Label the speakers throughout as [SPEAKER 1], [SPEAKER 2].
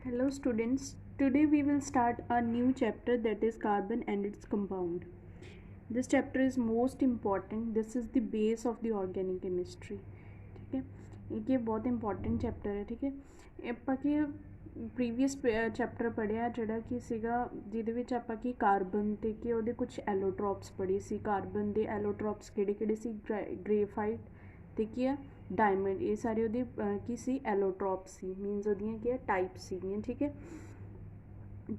[SPEAKER 1] Hello students, today we will start a new chapter that is carbon and its compound. This chapter is most important. This is the base of the organic chemistry. ठीक है, ये बहुत important chapter है. ठीक है, ਆਪਾਂ ਕੀ previous chapter ਪੜ੍ਹਿਆ ਜਿਹੜਾ ਕਿ ਸੀਗਾ ਜਿਹਦੇ ਵਿੱਚ ਆਪਾਂ ਕੀ ਕਾਰਬਨ ਤੇ ਕਿ ਉਹਦੇ ਕੁਝ ਐਲੋਟ੍ਰੋਪਸ ਪੜ੍ਹੇ ਸੀ. ਕਾਰਬਨ ਦੇ ਐਲੋਟ੍ਰੋਪਸ ਕਿਹੜੇ ਸੀ? ਗ੍ਰੇਫਾਈਟ ਤੇ ਕੀ ਆ डायमंड, ये सारे ਉਹਦੇ ਕੀ ਸੀ ਐਲੋਟ੍ਰੋਪ ਸੀ, ਮੀਨਸ ਉਹਦੀਆਂ ਕੀ ਆ ਟਾਈਪ ਸੀਗੀਆਂ. ਠੀਕ ਹੈ,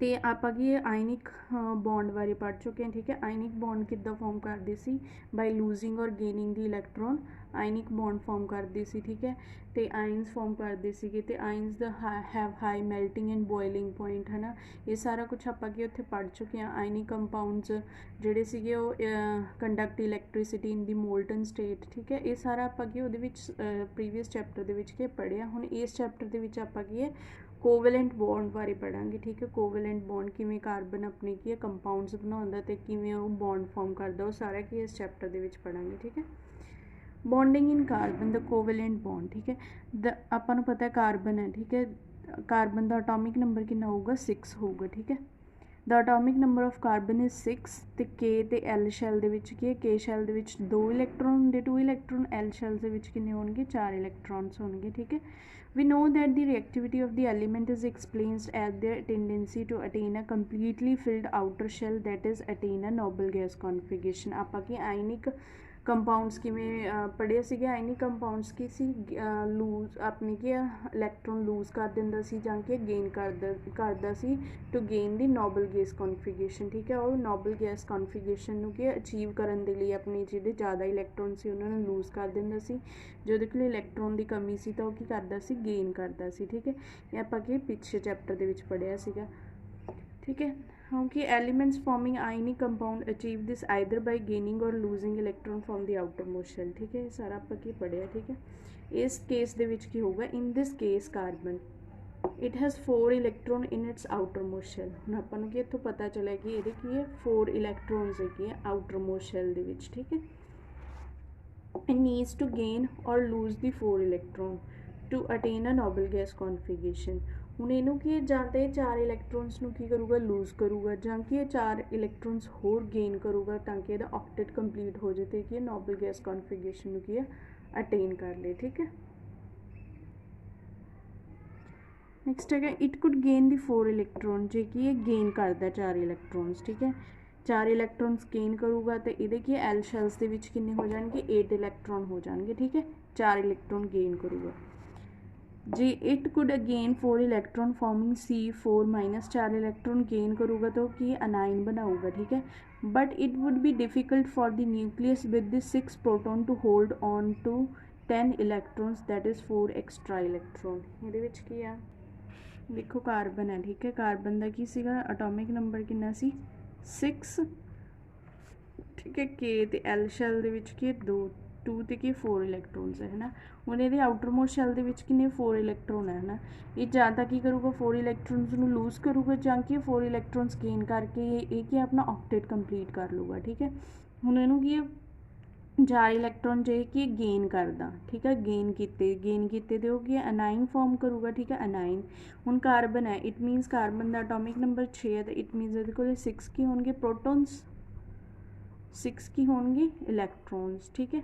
[SPEAKER 1] ਤੇ ਆਪਾਂ ਕੀ ਆਇਨਿਕ ਬੌਂਡ ਬਾਰੇ ਪੜ੍ਹ ਚੁੱਕੇ ਹਾਂ. ਠੀਕ ਹੈ, ਆਇਨਿਕ ਬੌਂਡ ਕਿੱਦਾਂ ਫਾਰਮ ਕਰਦੇ ਸੀ? ਬਾਈ ਲੂਜ਼ਿੰਗ ਔਰ ਗੇਨਿੰਗ ਦੀ ਇਲੈਕਟ੍ਰੋਨ ਆਇਨਿਕ ਬੌਂਡ ਫਾਰਮ ਕਰਦੇ ਸੀ. ਠੀਕ ਹੈ, ਤੇ ਆਇਨਸ ਫਾਰਮ ਕਰਦੇ ਸੀਗੇ ਤੇ ions the have high melting and boiling point ਹੈ ਨਾ. ਇਹ ਸਾਰਾ ਕੁਛ ਆਪਾਂ ਕੀ ਉੱਥੇ ਪੜ੍ਹ ਚੁੱਕੇ ਹਾਂ. ਆਇਨਿਕ ਕੰਪਾਊਂਡਸ ਜਿਹੜੇ ਸੀਗੇ ਉਹ ਕੰਡਕਟ ਇਲੈਕਟ੍ਰੀਸਿਟੀ ਇਨ ਦੀ ਮੋਲਟਨ ਸਟੇਟ. ਠੀਕ ਹੈ, ਇਹ ਸਾਰਾ ਆਪਾਂ ਕੀ ਉਹਦੇ ਵਿੱਚ ਪ੍ਰੀਵੀਅਸ ਚੈਪਟਰ ਦੇ ਵਿੱਚ ਕੀ ਪੜ੍ਹਿਆ. ਹੁਣ ਇਸ ਚੈਪਟਰ ਦੇ ਵਿੱਚ ਆਪਾਂ ਕੀ ਹੈ ਕੋਵੈਲੈਂਟ ਬੌਂਡ ਬਾਰੇ ਪੜਾਂਗੇ. ਠੀਕ ਹੈ, ਕੋਵੈਲੈਂਟ ਬੌਂਡ ਕਿਵੇਂ ਕਾਰਬਨ ਆਪਣੇ ਕੀ ਹੈ ਕੰਪਾਊਂਡਸ ਬਣਾਉਂਦਾ ਤੇ ਕਿਵੇਂ ਉਹ ਬੌਂਡ ਫਾਰਮ ਕਰਦਾ, ਉਹ ਸਾਰਾ ਕੀ ਇਸ ਚੈਪਟਰ ਦੇ ਵਿੱਚ ਪੜਾਂਗੇ. ਠੀਕ ਹੈ, ਬੌਂਡਿੰਗ ਇਨ ਕਾਰਬਨ ਦਾ ਕੋਵੈਲੈਂਟ ਬੌਂਡ. ਠੀਕ ਹੈ, ਆਪਾਂ ਨੂੰ ਪਤਾ ਕਾਰਬਨ ਹੈ. ਠੀਕ ਹੈ, ਕਾਰਬਨ ਦਾ ਅਟੋਮਿਕ ਨੰਬਰ ਕਿੰਨਾ ਹੋਊਗਾ? 6 ਹੋਊਗਾ. ਠੀਕ ਹੈ, ਦਾ atomic number of carbon is 6 ਤੇ ਕੇ ਤੇ ਐਲ ਸ਼ੈਲ ਦੇ ਵਿੱਚ ਕੀ ਹੈ? ਕੇ ਸ਼ੈਲ ਦੇ ਵਿੱਚ 2 ਇਲੈਕਟ੍ਰੋਨ ਹੁੰਦੇ, 2 ਇਲੈਕਟ੍ਰੋਨ. ਐਲ ਸ਼ੈਲ ਦੇ ਵਿੱਚ ਕਿੰਨੇ ਹੋਣਗੇ? 4 ਇਲੈਕਟ੍ਰੋਨਸ ਹੋਣਗੇ. ਠੀਕ ਹੈ, we know that the reactivity of the element is explained as their tendency to attain a completely filled outer shell, that is attain a noble gas configuration. ਆਪਾਂ ਕੀ ionic compounds ਕਿਵੇਂ ਪੜ੍ਹੇ ਸੀਗੇ? ਆਇਨਿਕ ਕੰਪਾਊਂਡਸ ਕੀ ਸੀ? Loose ਆਪਣੀ ਕੀ electron loose ਕਰ ਦਿੰਦਾ ਸੀ ਜਾਂ ਕਿ ਗੇਨ ਕਰਦਾ ਸੀ to gain the noble gas configuration. ਠੀਕ ਹੈ, ਉਹ ਨੋਬਲ ਗੈਸ ਕਨਫੀਗਰੇਸ਼ਨ ਨੂੰ ਕੀ ਅਚੀਵ ਕਰਨ ਦੇ ਲਈ ਆਪਣੇ ਜਿਹੜੇ ਜ਼ਿਆਦਾ ਇਲੈਕਟ੍ਰੋਨ ਸੀ ਉਹਨਾਂ ਨੂੰ ਲੂਜ਼ ਕਰ ਦਿੰਦਾ ਸੀ. ਜਦੋਂ ਕਿ ਇਲੈਕਟ੍ਰੋਨ ਦੀ ਕਮੀ ਸੀ ਤਾਂ ਉਹ ਕੀ ਕਰਦਾ ਸੀ? ਗੇਨ ਕਰਦਾ ਸੀ. ਠੀਕ ਹੈ, ਇਹ ਆਪਾਂ ਕੀ ਪਿਛਲੇ ਚੈਪਟਰ ਦੇ ਵਿੱਚ ਪੜ੍ਹਿਆ ਸੀਗਾ. ਠੀਕ ਹੈ, ਕਿਉਂਕਿ elements forming ionic compound achieve this either by gaining or losing electron from the outer most shell. ਠੀਕ ਹੈ, ਇਹ ਸਾਰਾ ਆਪਾਂ ਕੀ ਪੜ੍ਹਿਆ. ਠੀਕ ਹੈ, ਇਸ ਕੇਸ ਦੇ ਵਿੱਚ ਕੀ ਹੋਊਗਾ? In this case carbon it has 4 electron in its outer most shell. ਹੁਣ ਆਪਾਂ ਨੂੰ ਕੀ ਇੱਥੋਂ ਪਤਾ ਚੱਲਿਆ ਕਿ ਇਹਦੇ ਕੀ ਹੈ? 4 ਇਲੈਕਟ੍ਰੋਨਸ ਹੈਗੇ ਆ ਆਊਟਰ ਮੋਸਟ ਸ਼ੈਲ ਦੇ ਵਿੱਚ. ਠੀਕ ਹੈ, it needs to gain or lose the 4 electron to attain a noble gas configuration. ਹੁਣ ਇਹਨੂੰ ਕੀ ਜਾਂ ਤਾਂ ਇਹ 4 ਇਲੈਕਟ੍ਰੋਨਸ ਨੂੰ ਕੀ ਕਰੂਗਾ? ਲੂਜ਼ ਕਰੂਗਾ, ਜਾਂ ਕਿ ਇਹ 4 ਇਲੈਕਟ੍ਰੋਨਸ ਹੋਰ ਗੇਨ ਕਰੂਗਾ ਤਾਂ ਕਿ ਇਹਦਾ ਆਕਟੇਟ ਕੰਪਲੀਟ ਹੋ ਜਾਏ ਤੇ ਕੀ ਨੋਬਲ ਗੈਸ ਕਨਫੀਗਰੇਸ਼ਨ ਨੂੰ ਕੀ ਹੈ ਅਟੇਨ ਕਰ ਲੇ. ਠੀਕ ਹੈ, ਨੈਕਸਟ ਹੈਗਾ it could gain the 4 electron. ਜੇ ਕੀ ਇਹ ਗੇਨ ਕਰਦਾ 4 ਇਲੈਕਟ੍ਰੋਨਸ. ਠੀਕ ਹੈ, 4 ਇਲੈਕਟ੍ਰੋਨਸ ਗੇਨ ਕਰੂਗਾ ਤੇ ਇਹਦੇ ਕੀ ਐਲ ਸ਼ੈਲਸ ਦੇ ਵਿੱਚ ਕਿੰਨੇ ਹੋ ਜਾਣਗੇ? 8 ਇਲੈਕਟ੍ਰੋਨ ਹੋ ਜਾਣਗੇ. ਠੀਕ ਹੈ, 4 ਇਲੈਕਟ੍ਰੋਨ ਗੇਨ ਕਰੂਗਾ. ਜੇ it could again 4 electron forming C4 minus 4 electron gain ਕਰੂਗਾ ਤਾਂ ਉਹ ਕੀ ਅਨਾਇਨ ਬਣਾਊਗਾ. ਠੀਕ ਹੈ, but it would be difficult for the nucleus with this 6 proton to hold on to 10 electrons, that is 4 extra electron. ਇਹਦੇ ਵਿੱਚ ਕੀ ਆ ਦੇਖੋ ਕਾਰਬਨ ਹੈ. ਠੀਕ ਹੈ, ਕਾਰਬਨ ਦਾ ਕੀ ਸੀਗਾ? ਅਟੋਮਿਕ ਨੰਬਰ ਕਿੰਨਾ ਸੀ? 6. ਠੀਕ ਹੈ, ਕੇ ਤੇ ਐਲ ਸ਼ੈਲ ਦੇ ਵਿੱਚ ਕੀ 2 ਤੇ ਕੀ 4 ਇਲੈਕਟ੍ਰੋਨਸ ਹੈ ਨਾ. ਹੁਣ ਇਹਦੇ ਆਊਟਰ ਮੋਸਟ ਸ਼ੈਲ ਦੇ ਵਿੱਚ ਕਿੰਨੇ? 4 ਇਲੈਕਟ੍ਰੋਨ ਹੈ ਨਾ. ਇਹ ਜਾਂ ਤਾਂ ਕੀ ਕਰੂਗਾ? 4 ਇਲੈਕਟ੍ਰੋਨਸ ਨੂੰ ਲੂਜ਼ ਕਰੂਗਾ ਜਾਂ ਕਿ 4 ਇਲੈਕਟ੍ਰੋਨਸ ਗੇਨ ਕਰਕੇ ਇਹ ਕੀ ਆਪਣਾ ਆਕਟੇਟ ਕੰਪਲੀਟ ਕਰ ਲੂਗਾ. ਠੀਕ ਹੈ, ਹੁਣ ਇਹਨੂੰ ਕੀ 4 ਇਲੈਕਟ੍ਰੋਨ ਜੇ ਕਿ ਗੇਨ ਕਰਦਾ. ਠੀਕ ਹੈ, ਗੇਨ ਕੀਤੇ ਤੇ ਉਹ ਕੀ ਅਨਾਇਨ ਫਾਰਮ ਕਰੂਗਾ. ਠੀਕ ਹੈ, ਅਨਾਇਨ. ਹੁਣ ਕਾਰਬਨ ਹੈ, it means carbon the atomic number 6 ਹੈ ਤੇ ਇਟ ਮੀਨਸ ਇਹਦੇ ਕੋਲ 6 ਕੀ ਹੋਣਗੇ? ਪ੍ਰੋਟੋਨਸ. 6 ਕੀ ਹੋਣਗੇ? ਇਲੈਕਟ੍ਰੋਨਸ. ਠੀਕ ਹੈ,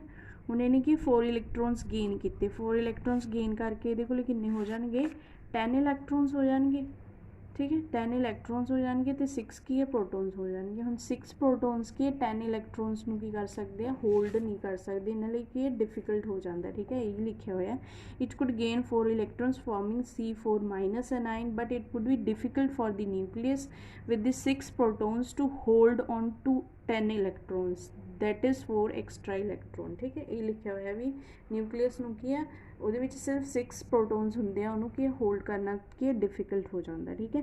[SPEAKER 1] ਹੁਣ ਇਹਨੇ ਕੀ 4 ਇਲੈਕਟ੍ਰੋਨਸ ਗੇਨ ਕੀਤੇ. 4 ਇਲੈਕਟ੍ਰੋਨਸ ਗੇਨ ਕਰਕੇ ਇਹਦੇ ਕੋਲ ਕਿੰਨੇ ਹੋ ਜਾਣਗੇ? 10 ਇਲੈਕਟ੍ਰੋਨਸ ਹੋ ਜਾਣਗੇ. ਠੀਕ ਹੈ, 10 ਇਲੈਕਟ੍ਰੋਨਸ ਹੋ ਜਾਣਗੇ ਤੇ 6 ਕੀ ਹੈ? ਪ੍ਰੋਟੋਨਸ ਹੋ ਜਾਣਗੇ. ਹੁਣ 6 ਪ੍ਰੋਟੋਨਸ ਕੀ 10 ਇਲੈਕਟ੍ਰੋਨਸ ਨੂੰ ਕੀ ਕਰ ਸਕਦੇ ਆ? ਹੋਲਡ ਨਹੀਂ ਕਰ ਸਕਦੇ. ਇਹਨਾਂ ਲਈ ਕੀ ਡਿਫਿਕਲਟ ਹੋ ਜਾਂਦਾ. ਠੀਕ ਹੈ, ਇਹ ਲਿਖਿਆ ਹੋਇਆ it could gain 4 electrons forming C4 minus anion, but it would be difficult for the nucleus with the 6 protons to hold on to 10 electrons, that is 4 extra electron. ਠੀਕ ਹੈ, ਇਹ ਲਿਖਿਆ ਹੋਇਆ ਵੀ ਨਿਊਕਲੀਅਸ ਨੂੰ ਕੀ ਆ ਉਹਦੇ ਵਿੱਚ ਸਿਰਫ 6 ਪ੍ਰੋਟੋਨਸ ਹੁੰਦੇ ਆ, ਉਹਨੂੰ ਕੀ ਹੋਲਡ ਕਰਨਾ ਕੀ ਡਿਫਿਕਲਟ ਹੋ ਜਾਂਦਾ. ਠੀਕ ਹੈ,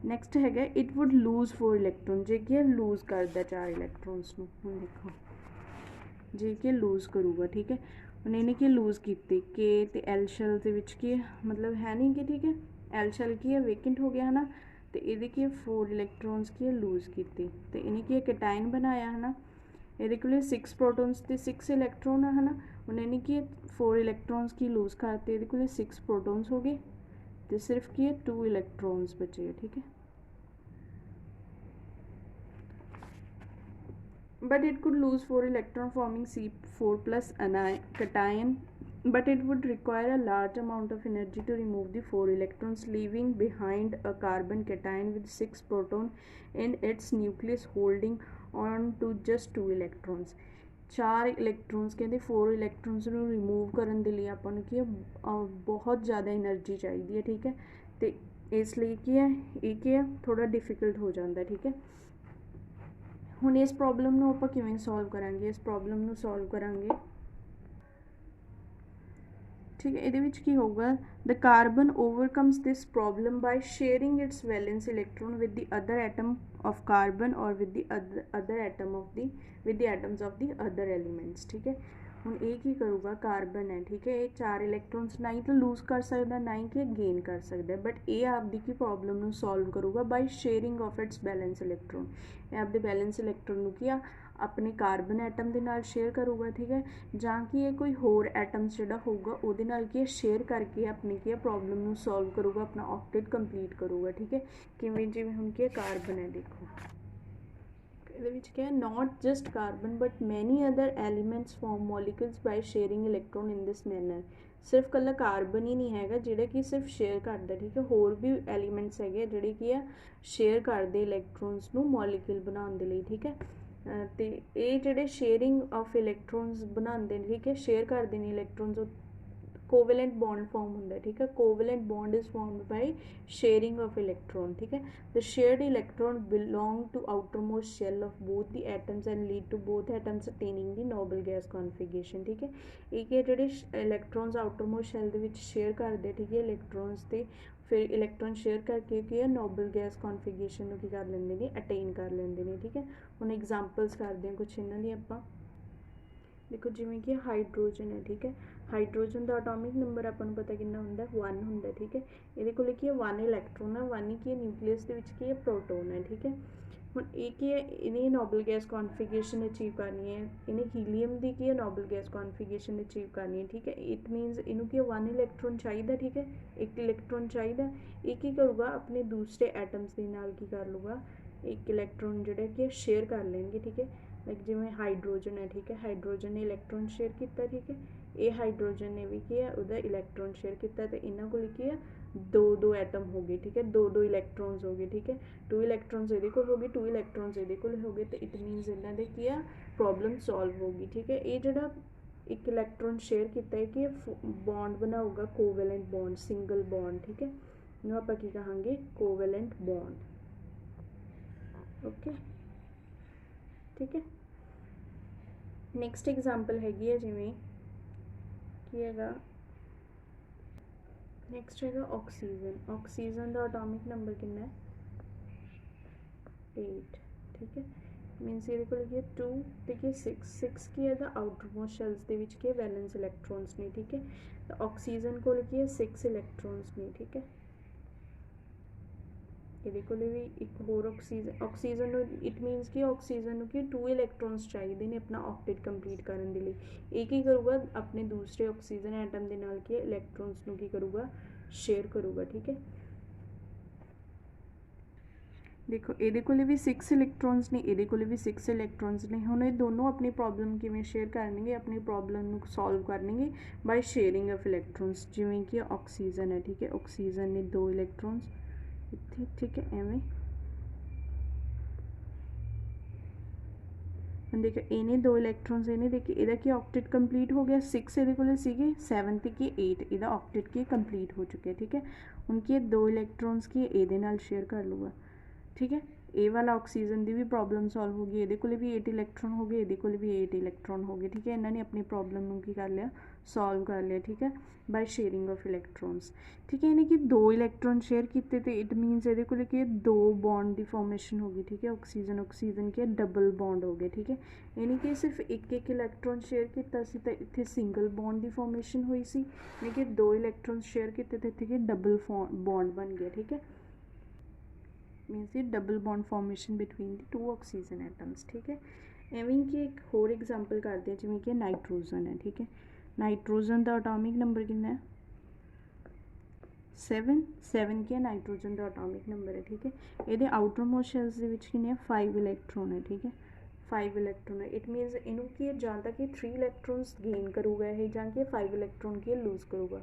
[SPEAKER 1] ਨੈਕਸਟ ਹੈਗਾ ਇਟ ਵੁੱਡ ਲੂਜ਼ 4 ਇਲੈਕਟ੍ਰੋਨ. ਜੇ ਕੀ ਲੂਜ਼ ਕਰਦਾ 4 ਇਲੈਕਟ੍ਰੋਨਸ ਨੂੰ. ਹੁਣ ਦੇਖੋ ਜੇ ਕਿ ਲੂਜ਼ ਕਰੂਗਾ. ਠੀਕ ਹੈ, ਹੁਣ ਇਹਨੇ ਕੀ ਲੂਜ਼ ਕੀਤੀ ਕੇ ਤੇ ਐਲ ਸ਼ੈਲ ਦੇ ਵਿੱਚ ਕੀ ਮਤਲਬ ਹੈ ਨਹੀਂ ਕਿ. ਠੀਕ ਹੈ, ਐਲ ਸ਼ੈਲ ਕੀ ਹੈ ਵੇਕੈਂਟ ਹੋ ਗਿਆ ਹੈ ਨਾ, ਤੇ ਇਹਦੇ ਕੀ 4 ਇਲੈਕਟ੍ਰੋਨਸ ਕੀ ਲੂਜ਼ ਕੀਤੇ ਤੇ ਇਹਨੇ ਕੀ ਕੈਟਾਇਨ ਬਣਾਇਆ ਹੈ ਨਾ. ਇਹਦੇ ਕੋਲ 6 ਪ੍ਰੋਟੋਨਸ ਤੇ 6 ਇਲੈਕਟ੍ਰੋਨ ਹੈ ਨਾ. ਹੁਣ ਇਹਨੇ ਕੀ 4 ਇਲੈਕਟ੍ਰੋਨਸ ਕੀ ਲੂਜ਼ ਕਰਤੇ, ਇਹਦੇ ਕੋਲ 6 ਪ੍ਰੋਟੋਨਸ ਹੋ ਗਏ तो सिर्फ की है 2 इलेक्ट्रॉन्स बचे, ठीक है। But it could lose 4 electron forming C4 plus cation, but it would require a large amount of energy to remove the 4 electrons, leaving behind a carbon cation with 6 proton in its nucleus holding on to just 2 electrons. 4 electrons ਕਹਿੰਦੇ 4 electrons ਨੂੰ remove ਕਰਨ ਦੇ ਲਈ ਆਪਾਂ ਨੂੰ ਕੀ ਹੈ ਬਹੁਤ ਜ਼ਿਆਦਾ એનર્ਜੀ ਚਾਹੀਦੀ ਹੈ, ਠੀਕ ਹੈ। ਤੇ ਇਸ ਲਈ ਕੀ ਹੈ ਇਹ ਕੀ ਹੈ ਥੋੜਾ ਡਿਫਿਕਲਟ ਹੋ ਜਾਂਦਾ, ਠੀਕ ਹੈ। ਹੁਣ ਇਸ ਪ੍ਰੋਬਲਮ ਨੂੰ ਆਪਾਂ ਕਿਵੇਂ ਸੋਲਵ ਕਰਾਂਗੇ, ਇਸ ਪ੍ਰੋਬਲਮ ਨੂੰ ਸੋਲਵ ਕਰਾਂਗੇ, ਠੀਕ ਹੈ। ਇਹਦੇ ਵਿੱਚ ਕੀ ਹੋਊਗਾ, the carbon overcomes this problem by sharing its valence electron with the other atom of carbon or with the other atom of the with the atoms of the other elements, ठीक है। ਹੁਣ ਇਹ ਕੀ ਕਰੂਗਾ, ਕਾਰਬਨ ਹੈ, ਠੀਕ ਹੈ। ਇਹ 4 electrons ਨਾ ਹੀ ਤਾਂ ਲੂਜ਼ ਕਰ ਸਕਦਾ, ਨਾ ਹੀ ਕਿ ਗੇਨ ਕਰ ਸਕਦਾ, ਬਟ ਇਹ ਆਪਦੀ ਕੀ ਪ੍ਰੋਬਲਮ ਨੂੰ ਸੋਲਵ ਕਰੂਗਾ by sharing of its valence electron. ਇਹ ਆਪਦੇ ਬੈਲੈਂਸ ਇਲੈਕਟ੍ਰੋਨ ਨੂੰ ਕੀ ਆ ਆਪਣੇ ਕਾਰਬਨ ਐਟਮ ਦੇ ਨਾਲ ਸ਼ੇਅਰ ਕਰੂਗਾ, ਠੀਕ ਹੈ। ਜਾਂ ਕਿ ਇਹ ਕੋਈ ਹੋਰ ਐਟਮਸ ਜਿਹੜਾ ਹੋਊਗਾ ਉਹਦੇ ਨਾਲ ਕੀ ਸ਼ੇਅਰ ਕਰਕੇ ਆਪਣੀ ਕੀ ਪ੍ਰੋਬਲਮ ਨੂੰ ਸੋਲਵ ਕਰੂਗਾ, ਆਪਣਾ ਆਕਟੇਟ ਕੰਪਲੀਟ ਕਰੂਗਾ, ਠੀਕ ਹੈ। ਕਿਵੇਂ, ਜਿਵੇਂ ਹੁਣ ਕੀ ਕਾਰਬਨ ਹੈ, ਦੇਖੋ ਇਹਦੇ ਵਿੱਚ ਕੀ ਹੈ, ਨਾਟ ਜਸਟ ਕਾਰਬਨ ਬਟ ਮੈਨੀ ਅਦਰ ਐਲੀਮੈਂਟਸ ਫॉर्म ਮੋਲੀਕੂਲਸ ਬਾਈ ਸ਼ੇਅਰਿੰਗ ਇਲੈਕਟ੍ਰੋਨ ਇਨ ਦਿਸ ਮੈਨਰ। ਸਿਰਫ ਇਕੱਲਾ ਕਾਰਬਨ ਹੀ ਨਹੀਂ ਹੈਗਾ ਜਿਹੜਾ ਕਿ ਸਿਰਫ ਸ਼ੇਅਰ ਕਰਦਾ, ਠੀਕ ਹੈ। ਹੋਰ ਵੀ ਐਲੀਮੈਂਟਸ ਹੈਗੇ ਜਿਹੜੇ ਕੀ ਆ ਸ਼ੇਅਰ ਕਰਦੇ ਇਲੈਕਟ੍ਰੋਨਸ ਨੂੰ ਮੋਲੀਕੂਲ ਬਣਾਉਣ ਦੇ ਲਈ, ਠੀਕ ਹੈ। ਤੇ ਇਹ ਜਿਹੜੇ ਸ਼ੇਅਰਿੰਗ ਆਫ ਇਲੈਕਟ੍ਰੋਨਸ ਬਣਾਉਂਦੇ ਨੇ, ਠੀਕ ਹੈ, ਸ਼ੇਅਰ ਕਰਦੇ ਨੇ ਇਲੈਕਟ੍ਰੋਨਸ, ਕੋਵੈਲੈਂਟ ਬੌਂਡ ਫॉर्म ਹੁੰਦਾ, ਠੀਕ ਹੈ। Covalent bond is formed by sharing of electron, ਠੀਕ ਹੈ। The shared electron belong to outermost shell of both the atoms and lead to both atoms attaining the noble gas configuration, ਠੀਕ ਹੈ। ਇਹ ਕਿ ਜਿਹੜੇ ਇਲੈਕਟ੍ਰੋਨਸ ਆਊਟਰਮੋਸਟ ਸ਼ੈਲ ਦੇ ਵਿੱਚ share ਕਰਦੇ, ਠੀਕ ਹੈ, ਇਲੈਕਟ੍ਰੋਨਸ ਤੇ ਫਿਰ ਇਲੈਕਟ੍ਰੋਨ ਸ਼ੇਅਰ ਕਰਕੇ ਕੀ ਹੈ ਨੋਬਲ ਗੈਸ ਕਨਫਿਗਰੇਸ਼ਨ ਨੂੰ ਕੀ ਕਰ ਲੈਂਦੇ ਨੇ, ਅਟੇਨ ਕਰ ਲੈਂਦੇ ਨੇ, ਠੀਕ ਹੈ। ਹੁਣ ਐਗਜ਼ਾਮਪਲਸ ਕਰਦੇ ਹਾਂ ਕੁਛ ਇਹਨਾਂ ਦੀ ਆਪਾਂ, ਦੇਖੋ ਜਿਵੇਂ ਕਿ ਹਾਈਡਰੋਜਨ ਹੈ, ਠੀਕ ਹੈ। ਹਾਈਡਰੋਜਨ ਦਾ ਐਟੋਮਿਕ ਨੰਬਰ ਆਪਾਂ ਨੂੰ ਪਤਾ ਕਿੰਨਾ ਹੁੰਦਾ, 1 ਹੁੰਦਾ, ਠੀਕ ਹੈ। ਇਹਦੇ ਕੋਲ ਕੀ ਹੈ 1 ਇਲੈਕਟ੍ਰੋਨ ਹੈ, 1 ਹੀ ਕੀ ਹੈ ਨਿਊਕਲੀਅਸ ਦੇ ਵਿੱਚ ਕੀ ਹੈ ਪ੍ਰੋਟੋਨ ਹੈ, ਠੀਕ ਹੈ। ਹੁਣ ਇਹ ਕੀ ਹੈ, ਇਹਨੇ ਨੋਬਲ ਗੈਸ ਕਨਫਿਗਰੇਸ਼ਨ ਅਚੀਵ ਕਰਨੀ ਹੈ, ਇਹਨੇ ਹੀਲੀਅਮ ਦੀ ਕੀ ਹੈ ਨੋਬਲ ਗੈਸ ਕਨਫਿਗਰੇਸ਼ਨ ਅਚੀਵ ਕਰਨੀ ਹੈ, ਠੀਕ ਹੈ। ਇਟ ਮੀਨਸ ਇਹਨੂੰ ਕੀ 1 ਇਲੈਕਟ੍ਰੋਨ ਚਾਹੀਦਾ, ਠੀਕ ਹੈ, 1 ਇਲੈਕਟ੍ਰੋਨ ਚਾਹੀਦਾ। ਇਹ ਕੀ ਕਰੂਗਾ ਆਪਣੇ ਦੂਸਰੇ ਐਟਮਸ ਦੇ ਨਾਲ ਕੀ ਕਰ ਲੂਗਾ, 1 ਇਲੈਕਟ੍ਰੋਨ ਜਿਹੜਾ ਕਿ ਸ਼ੇਅਰ ਕਰ ਲੈਣਗੇ, ਠੀਕ ਹੈ। ਲਾਈਕ ਜਿਵੇਂ ਹਾਈਡਰੋਜਨ ਹੈ, ਠੀਕ ਹੈ, ਹਾਈਡਰੋਜਨ ਨੇ ਇਲੈਕਟ੍ਰੋਨ ਸ਼ੇਅਰ ਕੀਤਾ, ਠੀਕ ਹੈ। ਇਹ ਹਾਈਡਰੋਜਨ ਨੇ ਵੀ ਕੀ ਹੈ ਉਹਦਾ ਇਲੈਕਟ੍ਰੋਨ ਸ਼ੇਅਰ ਕੀਤਾ, ਤੇ ਇਹਨਾਂ ਕੋਲ ਕੀ ਹੈ 2 ਐਟਮ ਹੋ ਗਏ, ਠੀਕ ਹੈ, 2 ਇਲੈਕਟ੍ਰੋਨਸ ਹੋ ਗਏ, ਠੀਕ ਹੈ। 2 ਇਲੈਕਟ੍ਰੋਨਸ ਇਹਦੇ ਕੋਲ ਹੋ ਗਏ, 2 ਇਲੈਕਟ੍ਰੋਨਸ ਇਹਦੇ ਕੋਲ ਹੋ ਗਏ, ਤੇ ਇਟ ਮੀਨਸ ਇਹਨਾਂ ਦੇ ਕੀ ਆ ਪ੍ਰੋਬਲਮ ਸੋਲਵ ਹੋ ਗਈ, ਠੀਕ ਹੈ। ਇਹ ਜਿਹੜਾ 1 ਇਲੈਕਟ੍ਰੋਨ ਸ਼ੇਅਰ ਕੀਤਾ ਹੈ ਕਿ ਬੌਂਡ ਬਣਾਊਗਾ ਕੋਵੈਲੈਂਟ ਬੌਂਡ, ਸਿੰਗਲ ਬੌਂਡ, ਠੀਕ ਹੈ। ਇਹਨੂੰ ਆਪਾਂ ਕੀ ਕਹਾਂਗੇ ਕੋਵੈਲੈਂਟ ਬੌਂਡ, ਓਕੇ, ਠੀਕ ਹੈ। ਨੈਕਸਟ ਐਗਜ਼ਾਮਪਲ ਹੈਗੀ ਹੈ ਜਿਵੇਂ ਕੀ ਹੈਗਾ, ਨੈਕਸਟ ਹੈਗਾ ਆਕਸੀਜਨ। ਆਕਸੀਜਨ ਦਾ ਐਟੋਮਿਕ ਨੰਬਰ ਕਿੰਨਾ ਹੈ 8, ਠੀਕ ਹੈ। ਮੀਨਸ ਇਹਦੇ ਕੋਲ ਕੀ ਹੈ 2 ਤੇ ਕੀ 6 ਕੀ ਹੈ ਦਾ ਆਊਟਰਮੋਸਟ ਸ਼ੈਲਸ ਦੇ ਵਿੱਚ ਕੀ ਵੈਲੈਂਸ ਇਲੈਕਟ੍ਰੋਨਸ ਨੇ, ਠੀਕ ਹੈ। ਤਾਂ ਆਕਸੀਜਨ ਕੋਲ ਕੀ ਹੈ 6 ਇਲੈਕਟ੍ਰੋਨਸ ਨੇ, ਠੀਕ ਹੈ। ਇਹਦੇ ਕੋਲ ਵੀ ਇੱਕ ਹੋਰ ਆਕਸੀਜਨ ਨੂੰ ਇਟ ਮੀਨਸ ਕਿ ਆਕਸੀਜਨ ਨੂੰ ਕਿ 2 ਇਲੈਕਟ੍ਰੋਨਸ ਚਾਹੀਦੇ ਨੇ ਆਪਣਾ ਆਕਟੇਟ ਕੰਪਲੀਟ ਕਰਨ ਦੇ ਲਈ। ਇਹ ਕੀ ਕਰੂਗਾ ਆਪਣੇ ਦੂਸਰੇ ਆਕਸੀਜਨ ਐਟਮ ਦੇ ਨਾਲ ਕੀ ਇਲੈਕਟ੍ਰੋਨਸ ਨੂੰ ਕੀ ਕਰੂਗਾ ਸ਼ੇਅਰ ਕਰੂਗਾ, ਠੀਕ ਹੈ। ਦੇਖੋ ਇਹਦੇ ਕੋਲ ਵੀ 6 ਇਲੈਕਟ੍ਰੋਨਸ ਨੇ, ਇਹਦੇ ਕੋਲ ਵੀ 6 ਇਲੈਕਟ੍ਰੋਨਸ ਨੇ। ਹੁਣ ਇਹ ਦੋਨੋਂ ਆਪਣੀ ਪ੍ਰੋਬਲਮ ਕਿਵੇਂ ਸ਼ੇਅਰ ਕਰਨਗੇ, ਆਪਣੀ ਪ੍ਰੋਬਲਮ ਨੂੰ ਸੋਲਵ ਕਰਨਗੇ ਬਾਈ ਸ਼ੇਅਰਿੰਗ ਆਫ ਇਲੈਕਟ੍ਰੋਨਸ। ਜਿਵੇਂ ਕਿ ਆਕਸੀਜਨ ਹੈ, ਠੀਕ ਹੈ, ਆਕਸੀਜਨ ਨੇ 2 ਇਲੈਕਟ੍ਰੋਨਸ ਇੱਥੇ, ਠੀਕ ਹੈ, ਐਵੇਂ। ਹੁਣ ਦੇਖੋ ਇਹਨੇ 2 ਇਲੈਕਟ੍ਰੋਨਸ ਇਹਨੇ ਦੇਖੇ, ਇਹਦਾ ਕੀ ਆਕਟੇਟ ਕੰਪਲੀਟ ਹੋ ਗਿਆ, 6 ਇਹਦੇ ਕੋਲ ਸੀਗੇ, 7 ਤੇ ਕੀ 8, ਇਹਦਾ ਆਕਟੇਟ ਕੀ ਕੰਪਲੀਟ ਹੋ ਚੁੱਕਿਆ, ਠੀਕ ਹੈ। ਹੁਣ ਕੀ 2 ਇਲੈਕਟ੍ਰੋਨਸ ਕੀ ਇਹਦੇ ਨਾਲ ਸ਼ੇਅਰ ਕਰ ਲੂਗਾ, ਠੀਕ ਹੈ। ਇਹ ਵਾਲਾ ਆਕਸੀਜਨ ਦੀ ਵੀ ਪ੍ਰੋਬਲਮ ਸੋਲਵ ਹੋ ਗਈ, ਇਹਦੇ ਕੋਲ ਵੀ 8 ਇਲੈਕਟ੍ਰੋਨ ਹੋ ਗਏ, ਇਹਦੇ ਕੋਲ ਵੀ 8 ਇਲੈਕਟ੍ਰੋਨ ਹੋ ਗਏ, ਠੀਕ ਹੈ। ਇਹਨਾਂ ਨੇ ਆਪਣੀ ਪ੍ਰੋਬਲਮ ਨੂੰ ਕੀ ਕਰ ਲਿਆ ਸੋਲਵ ਕਰ ਲਿਆ, ਠੀਕ ਹੈ, ਬਾਈ ਸ਼ੇਅਰਿੰਗ ਆਫ ਇਲੈਕਟ੍ਰੋਨਸ, ਠੀਕ ਹੈ। ਇਹਨੇ ਕਿ 2 ਇਲੈਕਟ੍ਰੋਨ ਸ਼ੇਅਰ ਕੀਤੇ, ਤੇ ਇਟ ਮੀਨਸ ਇਹਦੇ ਕੋਲ ਕੀ 2 ਬੌਂਡ ਦੀ ਫਾਰਮੇਸ਼ਨ ਹੋ ਗਈ, ਠੀਕ ਹੈ। ਆਕਸੀਜਨ ਕੀ ਡਬਲ ਬੌਂਡ ਹੋ ਗਏ, ਠੀਕ ਹੈ। ਇਹਨੇ ਕਿ ਸਿਰਫ ਇੱਕ ਇਲੈਕਟ੍ਰੋਨ ਸ਼ੇਅਰ ਕੀਤਾ ਸੀ ਤਾਂ ਇੱਥੇ ਸਿੰਗਲ ਬੌਂਡ ਦੀ ਫਾਰਮੇਸ਼ਨ ਹੋਈ ਸੀ, ਇਹਨੇ ਕਿ 2 ਇਲੈਕਟ੍ਰੋਨ ਸ਼ੇਅਰ ਕੀਤੇ ਤੇ ਇੱਥੇ ਕਿ ਡਬਲ ਬੌਂਡ ਬਣ ਗਿਆ, ਠੀਕ ਹੈ। मीन्स ये double bond formation between the 2 oxygen atoms, ठीक है। एवं कि एक होर एग्जाम्पल करते हैं जिमें कि नाइट्रोजन है, ठीक है। नाइट्रोजन का एटॉमिक नंबर कितना है 7 ਕੀ ਹੈ ਨਾਈਟ੍ਰੋਜਨ ਦਾ ਐਟੋਮਿਕ ਨੰਬਰ ਹੈ, ਠੀਕ ਹੈ। ਇਹਦੇ ਆਊਟਰ ਮੋਸਟ ਸ਼ੈਲਸ ਦੇ ਵਿੱਚ ਕਿੰਨੇ ਆ 5 ਇਲੈਕਟ੍ਰੋਨ ਹੈ, ਠੀਕ ਹੈ। 5 ਇਲੈਕਟ੍ਰੋਨ ਹੈ, ਇਟ ਮੀਨਸ ਇਹਨੂੰ ਕੀ ਹੈ ਜਾਂ ਤਾਂ ਕਿ 3 ਇਲੈਕਟ੍ਰੋਨਸ ਗੇਨ ਕਰੂਗਾ ਇਹ, ਜਾਂ ਕਿ 5 ਇਲੈਕਟ੍ਰੋਨ ਕੀ ਹੈ ਲੂਜ਼ ਕਰੂਗਾ।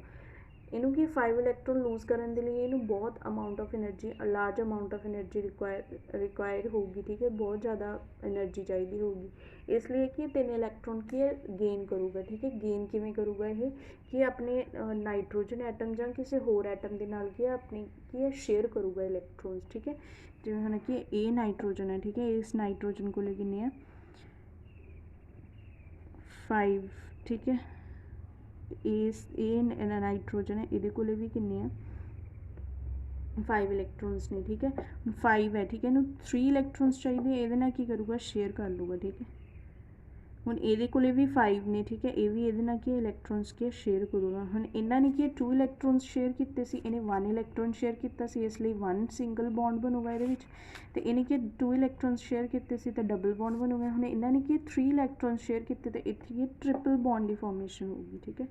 [SPEAKER 1] ਇਹਨੂੰ ਕੀ 5 ਇਲੈਕਟ੍ਰੋਨ ਲੂਜ਼ ਕਰਨ ਦੇ ਲਈ ਇਹਨੂੰ ਬਹੁਤ amount of energy, large amount of energy require ਹੋਊਗੀ, ਠੀਕ ਹੈ। ਬਹੁਤ ਜ਼ਿਆਦਾ એનર્ਜੀ ਚਾਹੀਦੀ ਹੋਊਗੀ, ਇਸ ਲਈ ਕਿ 3 ਇਲੈਕਟ੍ਰੋਨ ਕੀ ਹੈ ਗੇਨ ਕਰੂਗਾ, ਠੀਕ ਹੈ। ਗੇਨ ਕਿਵੇਂ ਕਰੂਗਾ ਇਹ ਕਿ ਆਪਣੇ ਨਾਈਟ੍ਰੋਜਨ ਐਟਮ ਜਾਂ ਕਿਸੇ ਹੋਰ ਐਟਮ ਦੇ ਨਾਲ ਕੀ ਹੈ ਆਪਣੀ ਕੀ ਹੈ ਸ਼ੇਅਰ ਕਰੂਗਾ ਇਲੈਕਟ੍ਰੋਨਸ, ਠੀਕ ਹੈ। ਜਿਵੇਂ ਹੁਣ ਕਿ ਇਹ ਨਾਈਟ੍ਰੋਜਨ ਹੈ, ਠੀਕ ਹੈ। ਇਸ ਨਾਈਟ੍ਰੋਜਨ ਕੋਲ ਕਿੰਨੇ ਆ 5, ਠੀਕ ਹੈ। ਇਹ ਨਾਈਟ੍ਰੋਜਨ ਹੈ, ਇਹਦੇ ਕੋਲ ਵੀ ਕਿੰਨੇ ਆ 5 ਇਲੈਕਟ੍ਰੋਨਸ ਨੇ, ਠੀਕ ਹੈ। 5 ਹੈ, ਠੀਕ ਹੈ। ਇਹਨੂੰ 3 ਇਲੈਕਟ੍ਰੋਨਸ ਚਾਹੀਦੇ, ਇਹਦੇ ਨਾਲ ਕੀ ਕਰੂਗਾ ਸ਼ੇਅਰ ਕਰ ਲੂਗਾ, ਠੀਕ ਹੈ। ਹੁਣ ਇਹਦੇ ਕੋਲੇ ਵੀ 5 ਨੇ, ਠੀਕ ਹੈ। ਇਹ ਵੀ ਇਹਦੇ ਨਾਲ ਕੀ ਇਲੈਕਟ੍ਰੋਨਸ ਕੀ ਸ਼ੇਅਰ ਕਰੂਗਾ। ਹੁਣ ਇਹਨਾਂ ਨੇ ਕੀ 2 ਇਲੈਕਟ੍ਰੋਨਸ ਸ਼ੇਅਰ ਕੀਤੇ ਸੀ, ਇਹਨੇ 1 ਇਲੈਕਟ੍ਰੋਨ ਸ਼ੇਅਰ ਕੀਤਾ ਸੀ, ਇਸ ਲਈ 1 ਸਿੰਗਲ ਬੌਂਡ ਬਣੂਗਾ ਇਹਦੇ ਵਿੱਚ। ਤੇ ਇਹਨੇ ਕੀ 2 ਇਲੈਕਟ੍ਰੋਨਸ ਸ਼ੇਅਰ ਕੀਤੇ ਸੀ ਤਾਂ ਡਬਲ ਬੌਂਡ ਬਣੂਗਾ। ਹੁਣ ਇਹਨਾਂ ਨੇ ਕੀ 3 ਇਲੈਕਟ੍ਰੋਨਸ ਸ਼ੇਅਰ ਕੀਤੇ ਤਾਂ ਇੱਥੇ ਕੀ ਟ੍ਰਿਪਲ ਬੌਂਡ ਦੀ ਫਾਰਮੇਸ਼ਨ ਹੋਊਗੀ, ਠੀਕ ਹੈ।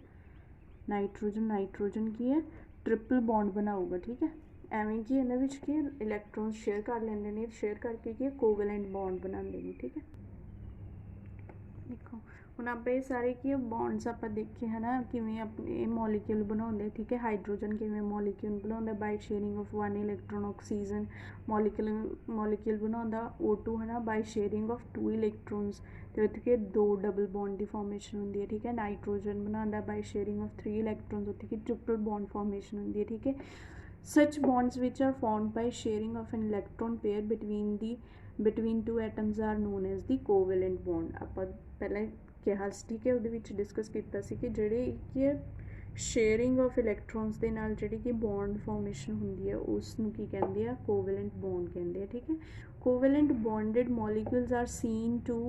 [SPEAKER 1] ਨਾਈਟ੍ਰੋਜਨ ਕੀ ਹੈ ਟ੍ਰਿਪਲ ਬੌਂਡ ਬਣਾਊਗਾ, ਠੀਕ ਹੈ। ਐਵੇਂ ਕਿ ਇਹਨਾਂ ਵਿੱਚ ਕੀ ਇਲੈਕਟ੍ਰੋਨਸ ਸ਼ੇਅਰ ਕਰ ਲੈਂਦੇ ਨੇ, ਸ਼ੇਅਰ ਕਰਕੇ ਕੀ ਕੋਵੈਲੈਂਟ ਬੌਂਡ ਬਣਾਉਂਦੇ ਨੇ, ਠੀਕ ਹੈ। ਦੇਖੋ ਹੁਣ ਆਪਾਂ ਇਹ ਸਾਰੇ ਕੀ ਬੌਂਡਸ ਆਪਾਂ ਦੇਖੇ ਹੈ ਨਾ ਕਿਵੇਂ ਆਪਣੇ ਮੋਲੀਕਿਊਲ ਬਣਾਉਂਦੇ, ਠੀਕ ਹੈ। ਹਾਈਡਰੋਜਨ ਕਿਵੇਂ ਮੋਲੀਕਿਊਲ ਬਣਾਉਂਦਾ by sharing of 1 electron. Oxygen molecule ਬਣਾਉਂਦਾ O2 ਹੈ ਨਾ ਬਾਈ ਸ਼ੇਅਰਿੰਗ ਆਫ 2 ਇਲੈਕਟ੍ਰੋਨਸ, ਅਤੇ ਉੱਥੇ ਕਿ 2 ਡਬਲ ਬੌਂਡ ਦੀ ਫਾਰਮੇਸ਼ਨ ਹੁੰਦੀ ਹੈ, ਠੀਕ ਹੈ। ਨਾਈਟ੍ਰੋਜਨ ਬਣਾਉਂਦਾ ਬਾਈ ਸ਼ੇਅਰਿੰਗ ਆਫ 3 ਇਲੈਕਟ੍ਰੋਨਸ, ਉੱਥੇ ਕਿ ਟ੍ਰਿਪਲ ਬੌਂਡ ਫਾਰਮੇਸ਼ਨ ਹੁੰਦੀ ਹੈ, ਠੀਕ ਹੈ। Such bonds which are formed by sharing of an electron pair between two atoms are known as the covalent bond। ਆਪਾਂ ਪਹਿਲਾਂ ਕਿਹਾ ਸੀ, ਠੀਕ ਹੈ। ਉਹਦੇ ਵਿੱਚ ਡਿਸਕਸ ਕੀਤਾ ਸੀ ਕਿ ਜਿਹੜੇ ਕੀ ਹੈ ਸ਼ੇਅਰਿੰਗ ਆਫ ਇਲੈਕਟ੍ਰੋਨਸ ਦੇ ਨਾਲ ਜਿਹੜੀ ਕਿ ਬੌਂਡ ਫਾਰਮੇਸ਼ਨ ਹੁੰਦੀ ਹੈ ਉਸ ਨੂੰ ਕੀ ਕਹਿੰਦੇ ਆ ਕੋਵੈਲੈਂਟ ਬੌਂਡ ਕਹਿੰਦੇ ਆ, ਠੀਕ ਹੈ। ਕੋਵੈਲੈਂਟ bonded molecules are seen to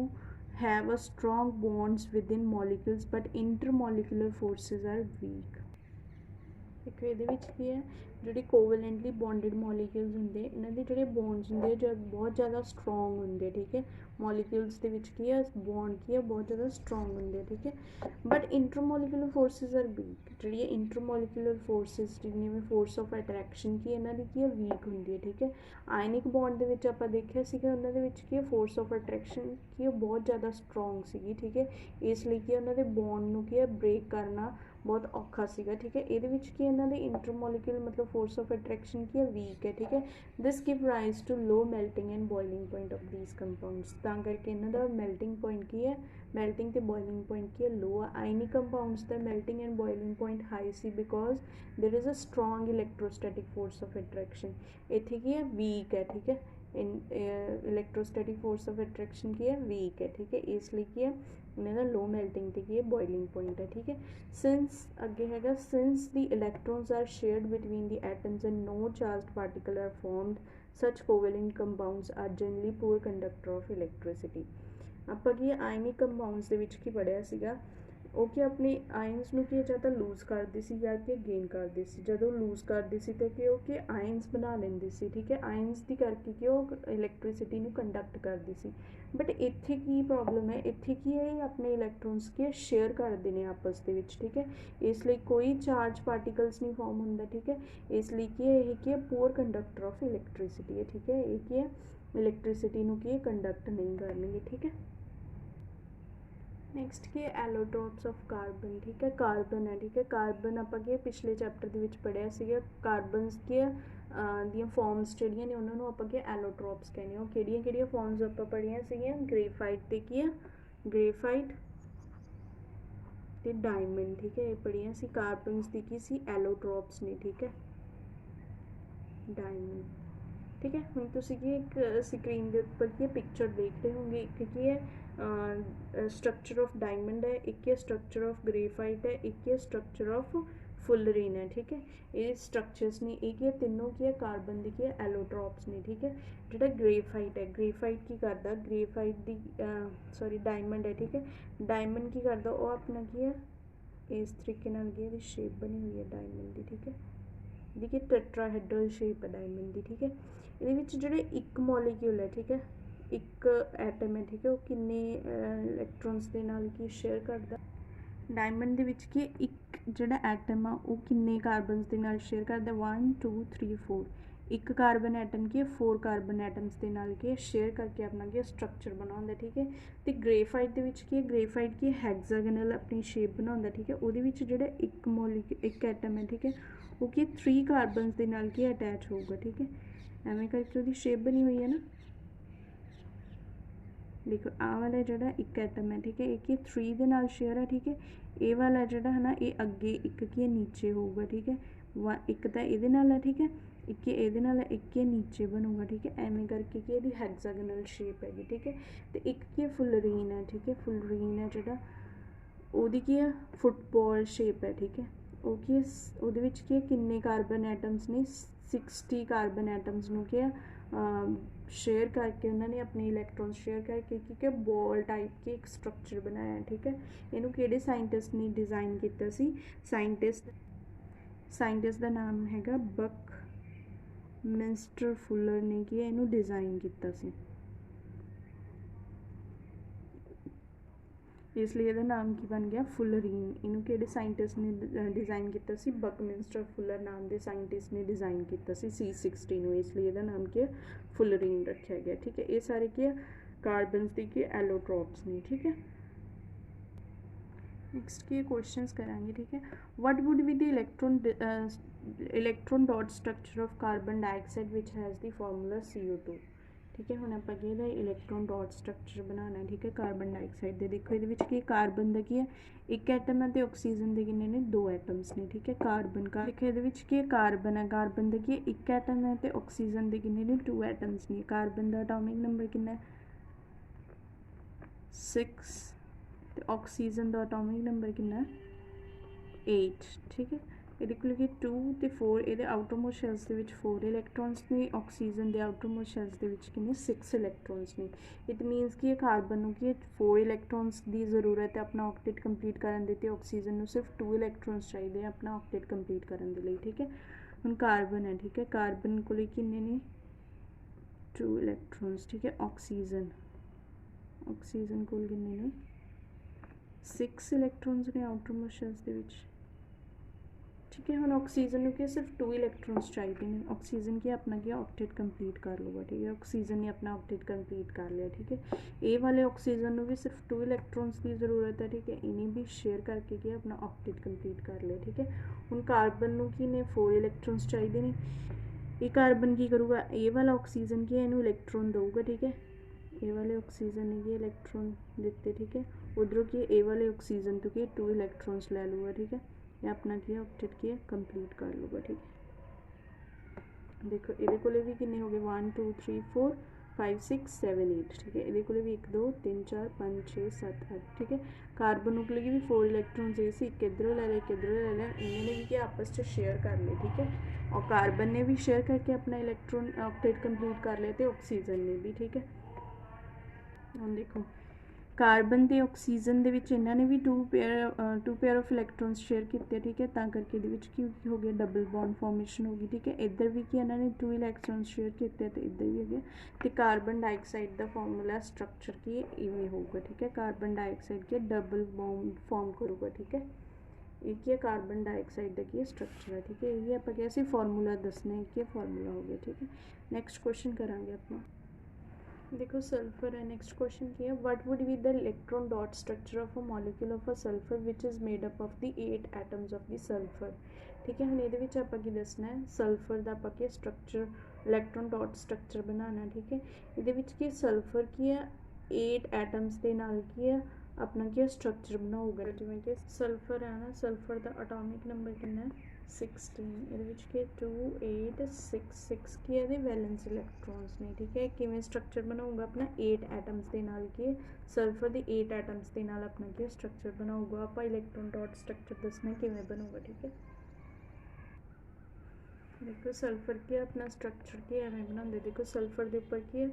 [SPEAKER 1] have a strong bonds within molecules but intermolecular forces are weak। ਦੇਖੋ ਇਹਦੇ ਵਿੱਚ ਕੀ ਹੈ ਜਿਹੜੇ ਕੋਵੈਲੈਂਟਲੀ ਬੌਂਡਡ ਮੋਲੀਕਿਊਲਸ ਹੁੰਦੇ ਇਹਨਾਂ ਦੇ ਜਿਹੜੇ ਬੌਂਡਸ ਹੁੰਦੇ ਜਦ ਬਹੁਤ ਜ਼ਿਆਦਾ ਸਟਰੋਂਗ ਹੁੰਦੇ, ਠੀਕ ਹੈ। ਮੋਲੀਕਿਊਲਸ ਦੇ ਵਿੱਚ ਕੀ ਹੈ ਬੌਂਡ ਕੀ ਹੈ ਬਹੁਤ ਜ਼ਿਆਦਾ ਸਟਰੋਂਗ ਹੁੰਦੇ, ਠੀਕ ਹੈ। But intermolecular forces are weak. ਜਿਹੜੀ ਇੰਟਰਮੋਲੀਕੂਲਰ ਫੋਰਸਿਸ ਜਿਵੇਂ ਫੋਰਸ ਆਫ ਅਟਰੈਕਸ਼ਨ ਕੀ ਇਹਨਾਂ ਦੀ ਕੀ ਹੈ ਵੀਕ ਹੁੰਦੀ ਹੈ, ਠੀਕ ਹੈ। ਆਇਨਿਕ ਬੌਂਡ ਦੇ ਵਿੱਚ ਆਪਾਂ ਦੇਖਿਆ ਸੀਗਾ ਉਹਨਾਂ ਦੇ ਵਿੱਚ ਕੀ ਹੈ ਫੋਰਸ ਆਫ ਅਟਰੈਕਸ਼ਨ ਕੀ ਹੈ ਬਹੁਤ ਜ਼ਿਆਦਾ ਸਟਰੋਂਗ ਸੀਗੀ, ਠੀਕ ਹੈ। ਇਸ ਲਈ ਕੀ ਉਹਨਾਂ ਦੇ ਬੌਂਡ ਨੂੰ ਕੀ ਹੈ ਬ੍ਰੇਕ ਕਰਨਾ ਬਹੁਤ ਔਖਾ ਸੀਗਾ, ਠੀਕ ਹੈ। ਇਹਦੇ ਵਿੱਚ ਕੀ ਇਹਨਾਂ ਦੇ ਇੰਟਰਮੋਲੀਕੂਲਰ ਮਤਲਬ ਫੋਰਸ ਆਫ ਅਟਰੈਕਸ਼ਨ ਕੀ ਹੈ ਵੀਕ ਹੈ, ਠੀਕ ਹੈ। This give rise to low melting and boiling point of these compounds. ਤਾਂ ਕਰਕੇ ਇਹਨਾਂ ਦਾ ਮੈਲਟਿੰਗ ਪੁਆਇੰਟ ਕੀ ਹੈ ਮੈਲਟਿੰਗ ਤੇ ਬੋਇਲਿੰਗ ਪੁਆਇੰਟ ਕੀ ਹੈ ਲੋ ਆ। ਆਇਨਿਕ ਕੰਪਾਊਂਡਸ ਦਾ melting and boiling point high ਸੀ because there is a strong electrostatic force of attraction. ਇੱਥੇ ਕੀ ਹੈ ਵੀਕ ਹੈ, ਠੀਕ ਹੈ। ਇਲੈਕਟ੍ਰੋਸਟੈਟਿਕ ਫੋਰਸ ਆਫ ਅਟਰੈਕਸ਼ਨ ਕੀ ਹੈ ਵੀਕ ਹੈ, ਠੀਕ ਹੈ। ਇਸ ਲਈ ਕੀ ਹੈ ਇਹਨਾਂ ਦਾ ਲੋ ਮੈਲਟਿੰਗ ਤੇ ਕੀ ਹੈ ਬੋਇਲਿੰਗ ਪੁਆਇੰਟ ਹੈ, ਠੀਕ ਹੈ। ਸਿੰਸ ਅੱਗੇ ਹੈਗਾ since the electrons are shared between the atoms and no charged particle are formed such covalent compounds are generally poor conductor of electricity. ਆਪਾਂ ਕੀ ਆਇਨਿਕ ਕੰਪਾਊਂਡਸ ਦੇ ਵਿੱਚ ਕੀ ਪੜ੍ਹਿਆ ਸੀਗਾ ਉਹ ਕਿ ਆਪਣੇ ਆਇਨਸ ਨੂੰ ਕੀ ਜਾਂ ਤਾਂ ਲੂਜ਼ ਕਰਦੇ ਸੀ ਜਾਂ ਕਿ ਗੇਨ ਕਰਦੇ ਸੀ। ਜਦੋਂ ਲੂਜ਼ ਕਰਦੇ ਸੀ ਤਾਂ ਕਿ ਉਹ ਕਿ ਆਇਨਸ ਬਣਾ ਲੈਂਦੇ ਸੀ, ਠੀਕ ਹੈ। ਆਇਨਸ ਦੀ ਕਰਕੇ ਕਿ ਉਹ ਇਲੈਕਟ੍ਰਿਸਿਟੀ ਨੂੰ ਕੰਡਕਟ ਕਰਦੇ ਸੀ। ਬਟ ਇੱਥੇ ਕੀ ਪ੍ਰੋਬਲਮ ਹੈ ਇੱਥੇ ਕੀ ਹੈ ਆਪਣੇ ਇਲੈਕਟ੍ਰੋਨਸ ਕੀ ਸ਼ੇਅਰ ਕਰਦੇ ਨੇ ਆਪਸ ਦੇ ਵਿੱਚ, ਠੀਕ ਹੈ। ਇਸ ਲਈ ਕੋਈ ਚਾਰਜ ਪਾਰਟੀਕਲਸ ਨਹੀਂ ਫਾਰਮ ਹੁੰਦਾ, ਠੀਕ ਹੈ। ਇਸ ਲਈ ਕੀ ਇਹ ਕੀ ਹੈ ਪੂਅਰ ਕੰਡਕਟਰ ਆਫ ਇਲੈਕਟ੍ਰਿਸਿਟੀ ਹੈ, ਠੀਕ ਹੈ। ਇਹ ਕੀ ਹੈ ਇਲੈਕਟ੍ਰਿਸਿਟੀ ਨੂੰ ਕੀ ਕੰਡਕਟ ਨਹੀਂ ਕਰਨਗੇ, ਠੀਕ ਹੈ। ਨੈਕਸਟ ਕੀ ਹੈ ਐਲੋਟ੍ਰੋਪਸ ਆਫ ਕਾਰਬਨ, ਠੀਕ ਹੈ। ਕਾਰਬਨ ਹੈ, ਠੀਕ ਹੈ। ਕਾਰਬਨ ਆਪਾਂ ਕੀ ਪਿਛਲੇ ਚੈਪਟਰ ਦੇ ਵਿੱਚ ਪੜ੍ਹਿਆ ਸੀਗਾ ਕਾਰਬਨਸ ਕੀ ਦੀਆਂ ਫਾਰਮਸ ਜਿਹੜੀਆਂ ਨੇ ਉਹਨਾਂ ਨੂੰ ਆਪਾਂ ਕੀ ਐਲੋਟ੍ਰੋਪਸ ਕਹਿੰਦੇ ਹਾਂ। ਉਹ ਕਿਹੜੀਆਂ ਫਾਰਮਸ ਆਪਾਂ ਪੜ੍ਹੀਆਂ ਸੀਗੀਆਂ ਗ੍ਰੇਫਾਈਟ ਤੇ ਕੀ ਆ ਗ੍ਰੇਫਾਈਟ ਤੇ ਡਾਇਮੰਡ, ਠੀਕ ਹੈ। ਇਹ ਪੜ੍ਹੀਆਂ ਸੀ ਕਾਰਬਨਸ ਦੀ ਕੀ ਸੀ ਐਲੋਟ੍ਰੋਪਸ ਨੇ, ਠੀਕ ਹੈ। ਡਾਇਮੰਡ, ਠੀਕ ਹੈ। ਹੁਣ ਤੁਸੀਂ ਕੀ ਇੱਕ ਸਕਰੀਨ ਦੇ ਉੱਪਰ ਕੀ ਪਿਕਚਰ ਦੇਖ ਰਹੇ ਹੋਗੇ ਇੱਕ ਕੀ ਹੈ ਸਟਰਕਚਰ ਆਫ ਡਾਇਮੰਡ ਹੈ, ਇੱਕ ਹੈ ਸਟਰਕਚਰ ਆਫ ਗ੍ਰੇਫਾਈਟ ਹੈ, ਇੱਕ ਹੈ ਸਟਰਕਚਰ ਆਫ ਫੁਲਰੀਨ ਹੈ, ਠੀਕ ਹੈ। ਇਹ ਸਟਰਕਚਰਸ ਨੇ ਇਹ ਕੀ ਹੈ ਤਿੰਨੋਂ ਕੀ ਹੈ ਕਾਰਬਨ ਦੀ ਕੀ ਹੈ ਐਲੋਟ੍ਰੋਪਸ ਨੇ, ਠੀਕ ਹੈ। ਜਿਹੜਾ ਗ੍ਰੇਫਾਈਟ ਹੈ ਗ੍ਰੇਫਾਈਟ ਕੀ ਕਰਦਾ ਗ੍ਰੇਫਾਈਟ ਦੀ ਡਾਇਮੰਡ ਹੈ, ਠੀਕ ਹੈ। ਡਾਇਮੰਡ ਕੀ ਕਰਦਾ ਉਹ ਆਪਣਾ ਕੀ ਹੈ ਇਸ ਤਰੀਕੇ ਨਾਲ ਕੀ ਇਹਦੀ ਸ਼ੇਪ ਬਣੀ ਹੋਈ ਹੈ ਡਾਇਮੰਡ ਦੀ, ਠੀਕ ਹੈ। ਦੇਖिए ਟੈਟਰਾहेड्रल शेप है डायमंड की, ठीक है। ਇਹਦੇ ਵਿੱਚ ਜਿਹੜੇ ਇੱਕ ਮੋਲੀਕਿਊਲ ਹੈ, ਠੀਕ ਹੈ, ਇੱਕ ਐਟਮ ਹੈ, ਠੀਕ ਹੈ, ਉਹ ਕਿੰਨੇ ਇਲੈਕਟ੍ਰੋਨਸ ਦੇ ਨਾਲ ਕੀ ਸ਼ੇਅਰ ਕਰਦਾ डायमंड ਦੇ ਵਿੱਚ ਕੀ ਇੱਕ ਜਿਹੜਾ ਐਟਮ ਆ ਉਹ ਕਿੰਨੇ ਕਾਰਬਨਸ ਦੇ ਨਾਲ ਸ਼ੇਅਰ ਕਰਦਾ 1 2 3 4 ਇੱਕ ਕਾਰਬਨ ਐਟਮ ਕੀ 4 ਕਾਰਬਨ ਐਟਮਸ ਦੇ ਨਾਲ ਕੀ ਸ਼ੇਅਰ ਕਰਕੇ ਆਪਣਾ ਕੀ ਸਟਰਕਚਰ ਬਣਾਉਂਦਾ ਠੀਕ ਹੈ। ਤੇ ਗ੍ਰੇਫਾਈਟ ਦੇ ਵਿੱਚ ਕੀ ਗ੍ਰੇਫਾਈਟ ਕੀ ਹੈਗਜ਼ਾਗਨਲ ਆਪਣੀ ਸ਼ੇਪ ਬਣਾਉਂਦਾ ਠੀਕ ਹੈ। ਉਹਦੇ ਵਿੱਚ ਜਿਹੜਾ ਇੱਕ ਐਟਮ ਹੈ ਠੀਕ ਹੈ ਉਹ ਕੀ 3 ਕਾਰਬਨਸ ਦੇ ਨਾਲ ਕੀ ਅਟੈਚ ਹੋਊਗਾ ਠੀਕ ਹੈ। ਐਵੇਂ ਕਰਕੇ ਉਹਦੀ ਸ਼ੇਪ ਬਣੀ ਹੋਈ ਹੈ ਨਾ। देखो आ वाला जोड़ा एक एटम है ठीक है एक ये 3 ਦੇ ਨਾਲ ਸ਼ੇਅਰ ਹੈ ਠੀਕ ਹੈ। ਇਹ ਵਾਲਾ ਜਿਹੜਾ ਹੈ ਨਾ ਇਹ ਅੱਗੇ ਇੱਕ ਕੀ ਨੀਚੇ ਹੋਊਗਾ ਠੀਕ ਹੈ। ਇੱਕ ਤਾਂ ਇਹਦੇ ਨਾਲ ਹੈ ਠੀਕ ਹੈ ਇੱਕ ਇਹਦੇ ਨਾਲ ਇੱਕ ਇਹ ਨੀਚੇ ਬਣੂਗਾ ਠੀਕ ਹੈ। ਐਵੇਂ ਕਰਕੇ ਕਿ ਇਹਦੀ ਹੈਗਜ਼ਾਗਨਲ ਸ਼ੇਪ ਹੈਗੀ ਠੀਕ ਹੈ। ਤੇ ਇੱਕ ਕੀ ਫੁਲਰੀਨ ਹੈ ਠੀਕ ਹੈ। ਫੁਲਰੀਨ ਹੈ ਜਿਹੜਾ ਉਹਦੀ ਕੀ ਹੈ ਫੁੱਟਬਾਲ ਸ਼ੇਪ ਹੈ ਠੀਕ ਹੈ। ਉਹ ਕੀ ਉਹਦੇ ਵਿੱਚ ਕੀ ਕਿੰਨੇ ਕਾਰਬਨ ਐਟਮਸ ਨੇ 60 ਕਾਰਬਨ ਐਟਮਸ ਨੂੰ ਕੀ शेयर करके उन्होंने अपने इलैक्ट्रॉन शेयर करके क्योंकि बॉल टाइप के एक स्ट्रक्चर बनाया ठीक है। इनू किहड़े साइंटिस्ट ने डिज़ाइन किया सी साइंटिस्ट का नाम हैगा बकमिंस्टर फुलर ने कि इनू डिज़ाइन किया सी इसलिए ਇਹਦਾ ਨਾਮ ਕੀ ਬਣ ਗਿਆ ਫੁਲਰੀਨ। ਇਹਨੂੰ ਕਿਹੜੇ ਸਾਇੰਟਿਸਟ ਨੇ ਡਿਜ਼ਾਈਨ ਕੀਤਾ ਸੀ ਬਕਮਿੰਸਟਰ ਫੁਲਰ ਨਾਮ ਦੇ ਸਾਇੰਟਿਸਟ ਨੇ ਡਿਜ਼ਾਈਨ ਕੀਤਾ ਸੀ C60 ਨੂੰ ਇਸ ਲਈ ਇਹਦਾ ਨਾਮ ਕੀ ਹੈ ਫੁਲਰੀਨ ਰੱਖਿਆ ਗਿਆ ਠੀਕ ਹੈ। ਇਹ ਸਾਰੇ ਕੀ ਹੈ ਕਾਰਬਨਸ ਦੀ ਕੀ ਐਲੋਟ੍ਰੋਪਸ ਨੇ ਠੀਕ ਹੈ। नेक्स्ट के क्वेश्चंस करांगे ठीक है। What would be the electron dot structure of carbon dioxide which has the formula CO2 ठीक है। हुण आपां की इलैक्ट्रॉन डॉट स्ट्रक्चर बनाना ठीक है कार्बन डाइऑक्साइड दे। देखो ये की कार्बन का की है एक एटम है तो ऑक्सीजन के किन्ने ने 2 एटम्स ने ठीक है। कार्बन का देखो ये की कार्बन है कार्बन का की एक एटम है तो ऑक्सीजन के किन्ने ने 2 एटम्स ने। कार्बन का एटॉमिक नंबर कितना 6 तो ऑक्सीजन का एटॉमिक नंबर कितना 8 ठीक है। ये कोल 2 तो 4 ये आउटरमोस्ट शैल्स के 4 इलैक्ट्रॉन्स ने ऑक्सीजन के आउटरमोस्ट शैल्स के कितने 6 इलैक्ट्रॉन्स ने। इट मीनस कि कार्बन की 4 इलैक्ट्रॉन्स की जरूरत है अपना ऑक्टेट कंप्लीट करने की। ऑक्सीजन को सिर्फ 2 इलैक्ट्रॉन्स चाहिए अपना ऑक्टेट कंप्लीट करने के लिए ठीक है। हम कार्बन है ठीक है कार्बन को कितने ने 2 इलैक्ट्रॉन्स ठीक है। ऑक्सीजन को कितने ने 6 इलैक्ट्रॉन्स ने आउटरमोस्ट शैल्स के ठीक है। हम ऑक्सीजन को सिर्फ 2 इलैक्ट्रॉन्स चाहिए हैं। ऑक्सीजन की अपना क्या ऑक्टेट कंप्लीट कर लूगा ठीक है। ऑक्सीजन ने अपना ऑक्टेट कंप्लीट कर लिया ठीक है। ये वाले ऑक्सीजन को भी सिर्फ 2 इलैक्ट्रॉन्स की ज़रूरत है ठीक है। इन्हें भी शेयर करके क्या अपना ऑक्टेट कंप्लीट कर लिया ठीक है। हम कार्बन की ने 4 इलैक्ट्रॉन्स चाहिए हैं। ये कार्बन की करूँगा ये वाला ऑक्सीजन की इनू इलैक्ट्रॉन दूगा ठीक है। ये वाले ऑक्सीजन ने ये इलैक्ट्रॉन दिते ठीक है। उधरों की ए वाले ऑक्सीजन तो कि 2 इलैक्ट्रॉन्स ले लूगा ठीक है। ये अपना की ऑक्टेट की कंप्लीट कर लूगा ठीक है। देखो ये को भी किन्ने हो गए 1 2 3 4 5 6 7 8 ठीक है। ये को भी 1 2 3 4 5 6 7 8 ठीक है। कार्बन को भी 4 इलैक्ट्रॉन्स चाहिए एक इधरों ले लिया एक इधरों ले लिया इन्होंने भी क्या आपस में शेयर कर लिया ठीक है। और कार्बन ने भी शेयर करके अपना इलैक्ट्रॉन ऑक्टेट कंप्लीट कर लिया तो ऑक्सीजन ने भी ठीक है। हम देखो कार्बन तो ऑक्सीजन के इन्होंने भी 2 पेयर ऑफ इलैक्ट्रॉन्स शेयर किए ठीक है। ता करके की हो गया डबल बॉन्ड फॉर्मेशन होगी ठीक है। इधर भी कि इन्होंने 2 इलैक्ट्रॉन्स शेयर किए तो इधर भी हो गया। तो कार्बन डाइऑक्साइड का फॉर्मूला स्ट्रक्चर की इवें होगा ठीक है। कार्बन डाइऑक्साइड के डबल बॉन्ड फॉर्म करूँगा ठीक है। ये क्या कार्बन डाइऑक्साइड का की स्ट्रक्चर है ठीक है। ये आप क्या फॉर्मूला दसना है कि फॉर्मूला हो गया ठीक है। नैक्सट क्वेश्चन करांगे अपना देखो सल्फर है। नेक्स्ट क्वेश्चन की है what would be the electron dot structure of a molecule of a sulphur which is made up of the 8 atoms of the sulphur ठीक है। हम ये आप दसना है सल्फर का आप स्ट्रक्चर इलेक्ट्रॉन डॉट स्ट्रक्चर बनाना ठीक है। ये सल्फर की है 8 एटम्स के नाल की है अपना क्या स्ट्रक्चर बनाऊगा जिमें कि सल्फर है ना सल्फर का एटॉमिक नंबर कितना है 16 ये 2 8 6 6 की है वैलेंस इलैक्ट्रॉन्स ने ठीक है। किमें स्ट्रक्चर बनाऊगा अपना 8 एटम्स के नाल के सल्फर के 8 एटम्स के नाल अपना क्या स्ट्रक्चर बनाऊगा आप इलैक्ट्रॉन डॉट स्ट्रक्चर दसना किमें बनूगा ठीक है। देखो सल्फर के अपना स्ट्रक्चर के एवं बनाते देखो सल्फर के उपर की है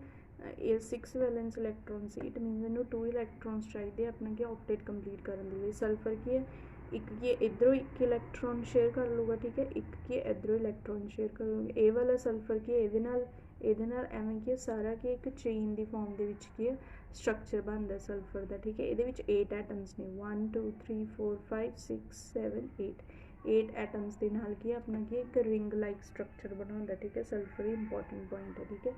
[SPEAKER 1] 6 वैलेंस इलैक्ट्रॉन्स इट मीन इनू 2 इलैक्ट्रॉन्स चाहिए अपना क्या ऑक्टेट कंप्लीट करने के लिए। सल्फर की है ਇੱਕ ਕੀ इधरों एक इलैक्ट्रॉन शेयर कर लूगा, ठीक है, एक की इधरों इलैक्ट्रॉन शेयर कर लूगा। ਇਹ ਵਾਲਾ ਸਲਫਰ ਕੀ ਇਹਦੇ ਨਾਲ ਐਵੇਂ ਕੀ ਸਾਰਾ ਕੀ ਇੱਕ ਚੇਨ ਦੀ ਫਾਰਮ ਦੇ ਵਿੱਚ ਕੀ ਹੈ ਸਟਰਕਚਰ ਬਣਦਾ ਸਲਫਰ ਦਾ, ਠੀਕ ਹੈ। ਇਹਦੇ ਵਿੱਚ 8 ਐਟਮਸ ਨੇ, 1 2 3 4 5 6 7 8 ਐਟਮਸ ਦੇ ਨਾਲ ਕੀ ਆਪਣਾ ਕੀ ਇੱਕ ਰਿੰਗ ਲਾਈਕ ਸਟਰਕਚਰ ਬਣਾਉਂਦਾ, ਠੀਕ ਹੈ। ਸਲਫਰ ਹੀ ਇੰਪੋਰਟੈਂਟ ਪੁਆਇੰਟ ਹੈ, ਠੀਕ ਹੈ।